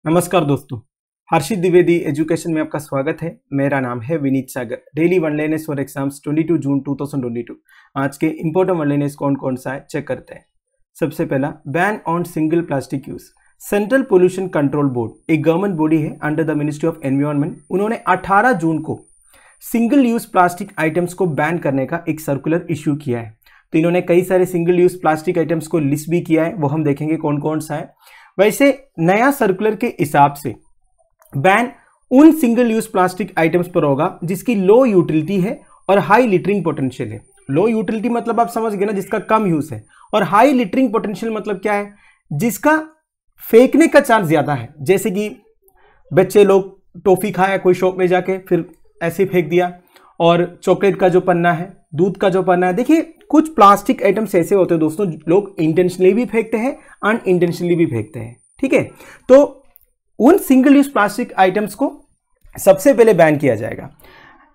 नमस्कार दोस्तों, हर्षित द्विवेदी एजुकेशन में आपका स्वागत है। मेरा नाम है Vineet Sagar. Daily one liners for exams 22 June 2022। आज के इंपॉर्टेंट वन लाइनर्स कौन कौन सा है चेक करते हैं। सबसे पहला, ban on single plastic use. Central pollution control board एक गवर्नमेंट बॉडी है under the ministry of environment. उन्होंने 18 जून को सिंगल यूज प्लास्टिक आइटम्स को बैन करने का एक सर्कुलर इश्यू किया है। तो इन्होंने कई सारे सिंगल यूज प्लास्टिक आइटम्स को लिस्ट भी किया है, वो हम देखेंगे कौन कौन सा है। वैसे नया सर्कुलर के हिसाब से बैन उन सिंगल यूज प्लास्टिक आइटम्स पर होगा जिसकी लो यूटिलिटी है और हाई लिटरिंग पोटेंशियल है। लो यूटिलिटी मतलब आप समझ गए ना, जिसका कम यूज है, और हाई लिटरिंग पोटेंशियल मतलब क्या है, जिसका फेंकने का चांस ज्यादा है। जैसे कि बच्चे लोग टॉफी खाया कोई शॉप में जाके फिर ऐसे फेंक दिया, और चॉकलेट का जो पन्ना है, दूध का जो पन्ना है। देखिए कुछ प्लास्टिक आइटम्स ऐसे होते हैं दोस्तों, लोग इंटेंशनली भी फेंकते हैं, अनइंटेंशनली भी फेंकते हैं। ठीक है, तो उन सिंगल यूज प्लास्टिक आइटम्स को सबसे पहले बैन किया जाएगा।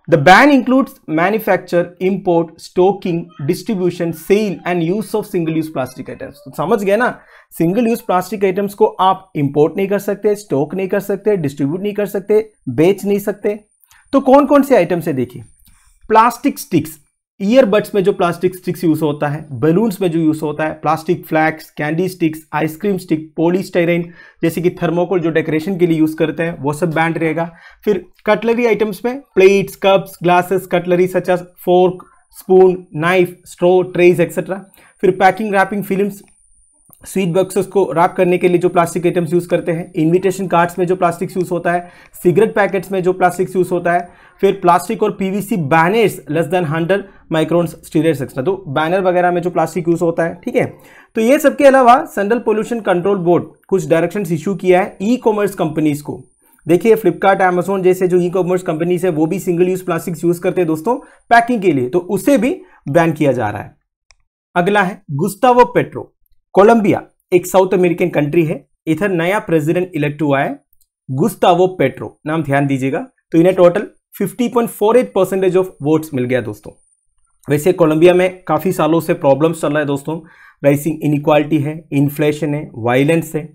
The ban includes manufacture, import, stocking, distribution, sale and use of single use plastic items. तो समझ गए ना, सिंगल यूज प्लास्टिक आइटम्स को आप इंपोर्ट नहीं कर सकते, स्टॉक नहीं कर सकते, डिस्ट्रीब्यूट नहीं कर सकते, बेच नहीं सकते। तो कौन कौन से आइटम्स है देखिए। प्लास्टिक स्टिक्स, ईयरबड्स में जो प्लास्टिक स्टिक्स यूज होता है, बलून्स में जो यूज होता है, plastic flakes, candy sticks, ice cream stick, polystyrene जैसे कि थर्मोकोल जो डेकोरेशन के लिए यूज करते हैं वो सब बैंड रहेगा। फिर कटलरी आइटम्स में plates, cups, glasses, cutlery such as fork, spoon, knife, straw, trays etcetera. फिर packing, wrapping films, sweet boxes को रैप करने के लिए जो प्लास्टिक आइटम्स यूज करते हैं, इनविटेशन कार्ड्स में जो प्लास्टिक यूज होता है, सिगरेट पैकेट्स में जो प्लास्टिक यूज होता है, फिर प्लास्टिक और PVC banners less than 100 microns stirrers extra, तो बैनर वगैरह में जो प्लास्टिक यूज होता है। ठीक है, तो ये सबके अलावा सेंट्रल पोल्यूशन कंट्रोल बोर्ड कुछ डायरेक्शंस इशू किया है ई कॉमर्स कंपनीज को। देखिए फ्लिपकार्ट, अमेजोन जैसे जो ई कॉमर्स कंपनीज है वो भी सिंगल यूज प्लास्टिक यूज करते हैं दोस्तों पैकिंग के लिए, तो उसे भी बैन किया जा रहा है। अगला है गुस्तावो पेट्रो। कोलंबिया एक साउथ अमेरिकन कंट्री है, इधर नया प्रेसिडेंट इलेक्ट हुआ है गुस्तावो पेट्रो, नाम ध्यान दीजिएगा। तो इन्हें टोटल 50.48% ऑफ वोट्स मिल गया दोस्तों। वैसे कोलंबिया में काफी सालों से प्रॉब्लम्स चल रहा है दोस्तों, राइसिंग इनइक्वालिटी है, इन्फ्लेशन है, वायलेंस है।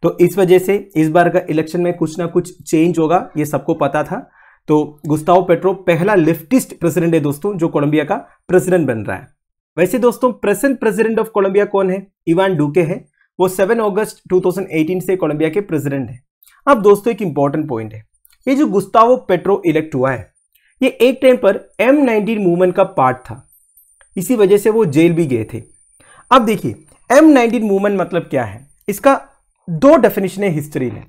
तो इस वजह से इस बार का इलेक्शन में कुछ ना कुछ चेंज होगा, ये सबको पता था। तो गुस्तावो पेट्रो पहला लेफ्टिस्ट प्रेसिडेंट है दोस्तों जो कोलंबिया का प्रेसिडेंट बन रहा है। वैसे दोस्तों प्रेजेंट प्रेसिडेंट ऑफ कोलंबिया कौन है? इवान डुके है, वो 7 अगस्त 2018 से कोलंबिया के प्रेसिडेंट है। अब दोस्तों एक इंपॉर्टेंट पॉइंट है, ये जो गुस्तावो पेट्रो इलेक्ट हुआ है ये एक टाइम पर M19 मूवमेंट का पार्ट था, इसी वजह से वो जेल भी गए थे। अब देखिए M19 मूवमेंट मतलब क्या है, इसका दो डेफिनेशन है हिस्ट्री में।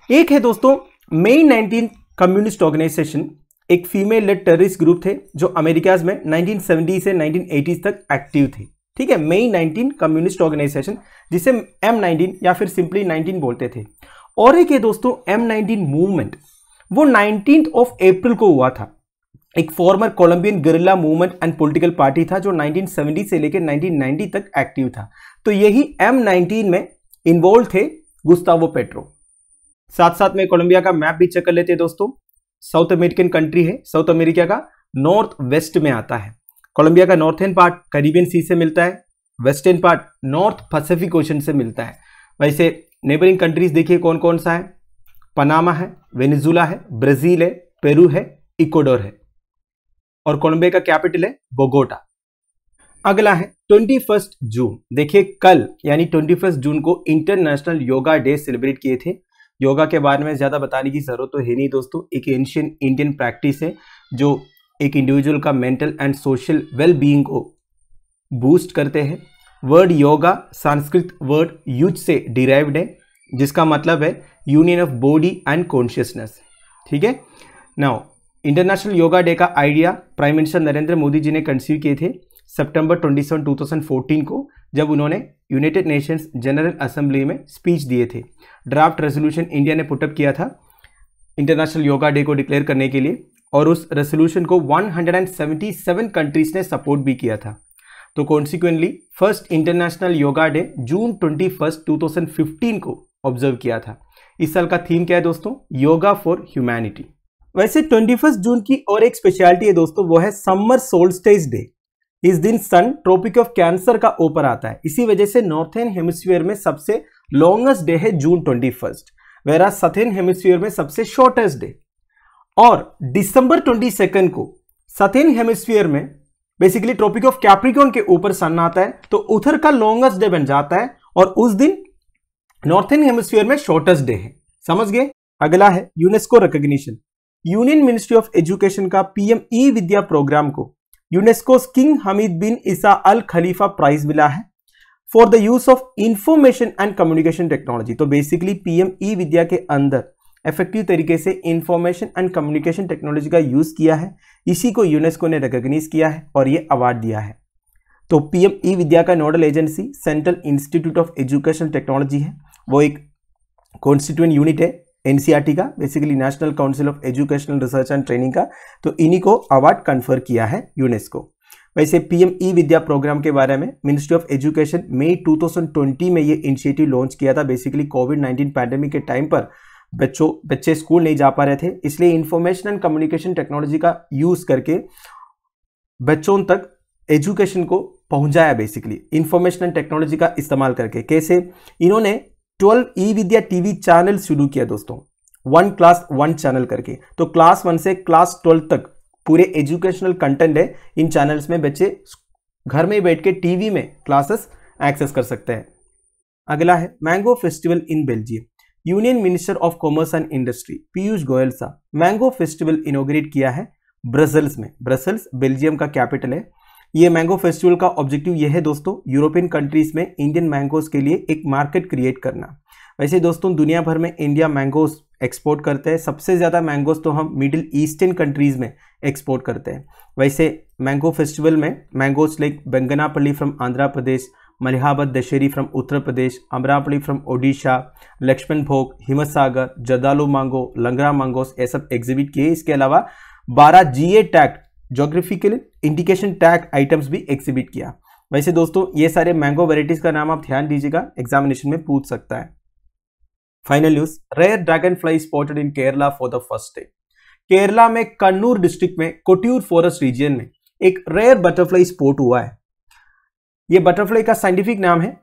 एक है दोस्तों मई 19 कम्युनिस्ट ऑर्गेनाइजेशन, एक फीमेल लेड टेररिस्ट ग्रुप थे जो अमेरिकाज में 1970 से 1980 तक एक्टिव थे। ठीक है, मई 19 कम्युनिस्ट ऑर्गेनाइजेशन जिसे M19 या फिर सिंपली 19 बोलते थे। और एक है दोस्तों M19 मूवमेंट, वो 19 अप्रैल को हुआ था। एक former Colombian guerrilla movement and political party था जो 1970 से लेकर 1990 तक एक्टिव था। तो यही M19 में इन्वॉल्व थे गुस्तावो पेट्रो। साथ साथ में कोलंबिया का मैप भी चेक कर लेते हैं दोस्तों। साउथ अमेरिकन कंट्री है, साउथ अमेरिका का नॉर्थ वेस्ट में आता है। कोलंबिया का नॉर्थर्न पार्ट कैरिबियन सी से मिलता है, western part north Pacific ocean से मिलता है। वैसे नेबरिंग कंट्रीज देखिए कौन कौन सा है, पनामा है, वेनेजुला है, ब्राजील है, पेरू है, इक्वाडोर है, और कोलंबिया का कैपिटल है बोगोटा। अगला है 21 जून। देखिए कल यानी 21 जून को इंटरनेशनल योगा डे सेलिब्रेट किए थे। योगा के बारे में ज्यादा बताने की जरूरत तो है नहीं दोस्तों, एक एंशिएंट इंडियन प्रैक्टिस है जो एक इंडिविजुअल का mental and social well being को बूस्ट करते हैं। Word yoga Sanskrit word yuj से डिराइव्ड है, जिसका मतलब है union of body and consciousness. ठीक है, नाउ इंटरनेशनल योगा डे का idea prime minister Narendra Modi ji ने कंसीव किए थे सितंबर 27, 2014 को, जब उन्होंने यूनाइटेड नेशंस जनरल असेंबली में स्पीच दिए थे। ड्राफ्ट रेजोल्यूशन इंडिया ने पुटअप किया था इंटरनेशनल योगा डे को डिक्लेयर करने के लिए, और उस रेजोल्यूशन को 177 कंट्रीज ने सपोर्ट भी किया था। तो consequently first international yoga day June 21, 2015 को ऑब्जर्व किया था। इस साल का थीम क्या है दोस्तों? Yoga for humanity. वैसे 21 जून की और एक स्पेशलिटी है दोस्तों, वो है समर सोल्स्टिस डे। इस दिन सन ट्रॉपिक ऑफ कैंसर का ऊपर आता है, इसी वजह से नॉर्थर्न हेमिस्फीयर में सबसे लॉन्गेस्ट डे है जून 21। वेरा सथर्न हेमिस्फीयर में सबसे शॉर्टेस्ट डे। और दिसंबर 22 को सथर्न हेमिस्फीयर में बेसिकली ट्रॉपिक ऑफ कैप्रिकॉर्न के ऊपर सन आता है, तो उधर का लॉन्गेस्ट डे बन जाता है और उस दिन नॉर्थर्न हेमिस्फीयर में शॉर्टेस्ट डे है। समझ गए। अगला है UNESCO recognition. Union ministry of education का पीएम ई विद्या प्रोग्राम को यूनेस्को किंग हमीद बिन ईसा अल खलीफा प्राइज मिला है for the use of information and communication technology. तो बेसिकली पीएम ई विद्या के अंदर इफेक्टिव तरीके से इंफॉर्मेशन एंड कम्युनिकेशन टेक्नोलॉजी का यूज किया है, इसी को यूनेस्को ने रिकॉग्नाइज किया है और ये अवार्ड दिया है। तो पीएम ई विद्या का nodal agency central institute of education technology है, वो एक कॉन्स्टिट्यूएंट यूनिट है एनसीईआरटी का, basically national council of educational research and training का। तो इन्हीं को अवार्ड कन्फर किया है यूनेस्को। वैसे पीएम ई विद्या प्रोग्राम के बारे में मिनिस्ट्री ऑफ एजुकेशन मई 2020 में ये इनिशिएटिव लॉन्च किया था। बेसिकली कोविड-19 पैंडेमिक के टाइम पर बच्चे स्कूल नहीं जा पा रहे थे, इसलिए इंफॉर्मेशन एंड कम्युनिकेशन टेक्नोलॉजी का यूज करके बच्चों तक एजुकेशन को पहुंचाया। बेसिकली इंफॉर्मेशन एंड टेक्नोलॉजी का इस्तेमाल करके कैसे, इन्होंने 12 ई विद्या टीवी चैनल शुरू किया दोस्तों, 1 क्लास 1 चैनल करके। तो क्लास 1 से क्लास 12 तक पूरे एजुकेशनल कंटेंट है इन चैनल्स में, बच्चे घर में बैठ के टीवी में क्लासेस एक्सेस कर सकते हैं। अगला है mango festival in Belgium. Union minister of commerce and industry Piyush Goyal साहब मैंगो फेस्टिवल इनॉग्रेट किया है ब्रसेल्स में। ब्रसेल्स बेल्जियम का कैपिटल है। ये मैंगो फेस्टिवल का ऑब्जेक्टिव ये है दोस्तों, यूरोपियन कंट्रीज में इंडियन मैंगोज के लिए एक मार्केट क्रिएट करना। वैसे दोस्तों दुनिया भर में इंडिया मैंगोज एक्सपोर्ट करते हैं, सबसे ज़्यादा मैंगोज तो हम मिडिल ईस्टर्न कंट्रीज में एक्सपोर्ट करते हैं। वैसे मैंगो फेस्टिवल में mangoes like Banganapalli from Andhra Pradesh, Malihabad Dussehri from Uttar Pradesh, Amrapali from Odisha, Lakshman Bhog, Himsagar, Zardalu mango, Langra mangoes ये सब एग्जिबिट किए। इसके अलावा 12 GA tag geographical indication tag items भी एग्जिबिट किया। वैसे दोस्तों ये सारे मैंगो वेराइटीज का नाम आप ध्यान दीजिएगा, एग्जामिनेशन में पूछ सकता है। Final news, rare dragonfly spotted in Kerala for the first day. Kerala में कन्नूर डिस्ट्रिक्ट में कोट्यूर फॉरेस्ट रीजन में एक रेयर बटरफ्लाई स्पॉट हुआ है। यह बटरफ्लाई का साइंटिफिक नाम है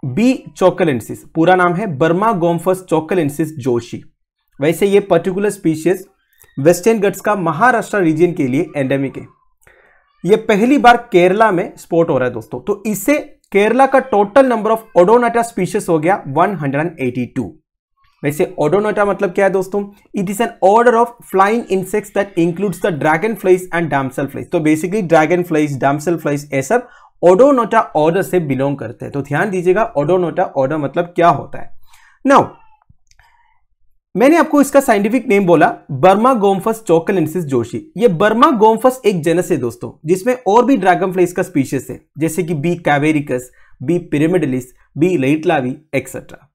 बी चोकलेंसिस, पूरा नाम है बर्मा गोम्फस चोकलेंसिस जोशी। वैसे ये पर्टिकुलर स्पीशीज वेस्टर्न घाट्स का महाराष्ट्र रीजन के लिए एंडेमिक है। यह पहली बार केरला में स्पॉट हो रहा है दोस्तों। तो इससे केरला का total number of Odonata species हो गया 182। वैसे ओडोनाटा मतलब क्या है दोस्तों, it is an order of flying insects that includes the dragonflies and damselflies. तो basically dragonflies, damselflies ये सब ओडोनोटा ऑर्डर से बिलोंग करते हैं। तो ध्यान दीजिएगा ओडोनोटा ऑर्डर मतलब क्या होता है। नाउ मैंने आपको इसका साइंटिफिक नेम बोला बर्मा गोम्फस चोकलेंसिस जोशी। ये बर्मा गोम्फस एक जेनस है दोस्तों, जिसमें और भी ड्रैगन फ्लाइज का स्पीशीज है, जैसे कि बी कैवेरिकस, बी पिरामिडलिस, बी लेटलावी एक्सेट्रा।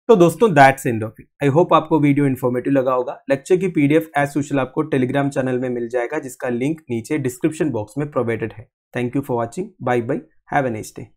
तो दोस्तों that's end of it. I hope आपको वीडियो इन्फॉर्मेटिव लगा होगा। लेक्चर की पीडीएफ एज यूजुअल आपको टेलीग्राम चैनल में मिल जाएगा, जिसका लिंक नीचे डिस्क्रिप्शन बॉक्स में प्रोवाइडेड है। Thank you for watching. Bye bye, have a nice day.